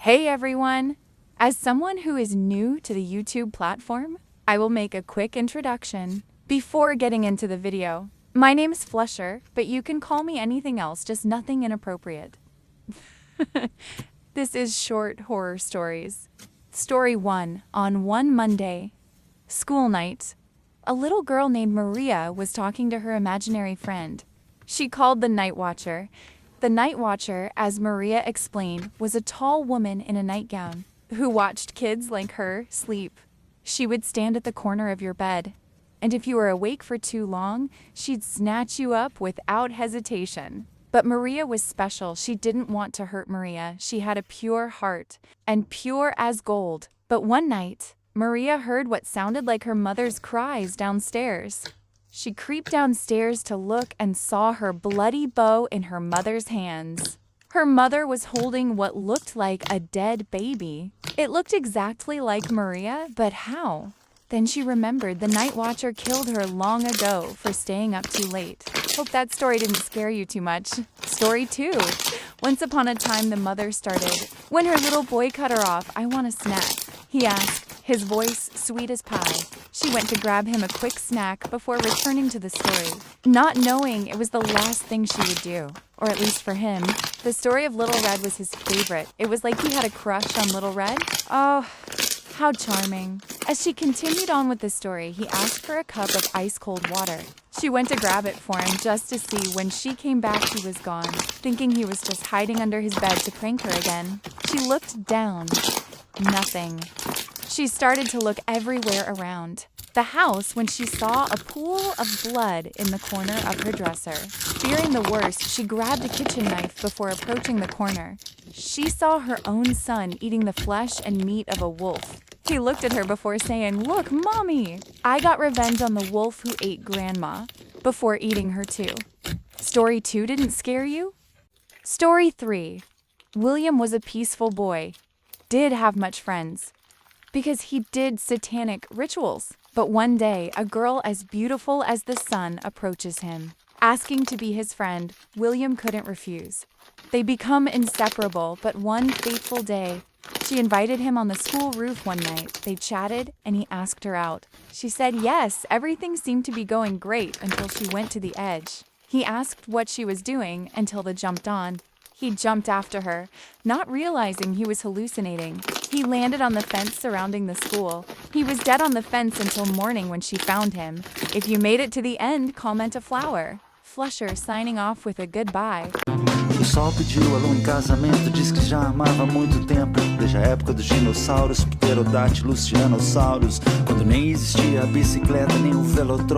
Hey everyone! As someone who is new to the YouTube platform, I will make a quick introduction before getting into the video. My name's Flusher, but you can call me anything else, just nothing inappropriate. This is Short Horror Stories. Story 1. On one Monday, school night, a little girl named Maria was talking to her imaginary friend. She called the Night Watcher. The Night Watcher, as Maria explained, was a tall woman in a nightgown who watched kids like her sleep. She would stand at the corner of your bed, and if you were awake for too long, she'd snatch you up without hesitation. But Maria was special. She didn't want to hurt Maria. She had a pure heart, and pure as gold. But one night, Maria heard what sounded like her mother's cries downstairs. She creeped downstairs to look and saw her bloody bow in her mother's hands. Her mother was holding what looked like a dead baby. It looked exactly like Maria, but how? Then she remembered the Night Watcher killed her long ago for staying up too late. Hope that story didn't scare you too much. Story 2. Once upon a time, the mother started. When her little boy cut her off, "I want a snack," he asked, his voice sweet as pie. She went to grab him a quick snack before returning to the story, not knowing it was the last thing she would do. Or at least for him. The story of Little Red was his favorite. It was like he had a crush on Little Red. Oh, how charming. As she continued on with the story, he asked for a cup of ice-cold water. She went to grab it for him just to see. When she came back, he was gone, thinking he was just hiding under his bed to prank her again. She looked down. Nothing. She started to look everywhere around the house when she saw a pool of blood in the corner of her dresser. Fearing the worst, she grabbed a kitchen knife before approaching the corner. She saw her own son eating the flesh and meat of a wolf. He looked at her before saying, "Look, Mommy! I got revenge on the wolf who ate Grandma," before eating her too. Story 2 didn't scare you? Story 3. William was a peaceful boy. Did have much friends, because he did satanic rituals. But one day, a girl as beautiful as the sun approaches him. Asking to be his friend, William couldn't refuse. They become inseparable, but one fateful day, she invited him on the school roof one night. They chatted, and he asked her out. She said yes. Everything seemed to be going great until she went to the edge. He asked what she was doing until they jumped on. He jumped after her, not realizing he was hallucinating. He landed on the fence surrounding the school. He was dead on the fence until morning when she found him. If you made it to the end, comment a flower. Flusher signing off with a goodbye. O sol pediu a lua em casamento, diz que já amava há muito tempo. Desde a época dos dinossauros, pterodátilos, tiranossauros, quando nem existia a bicicleta nem o velotrão.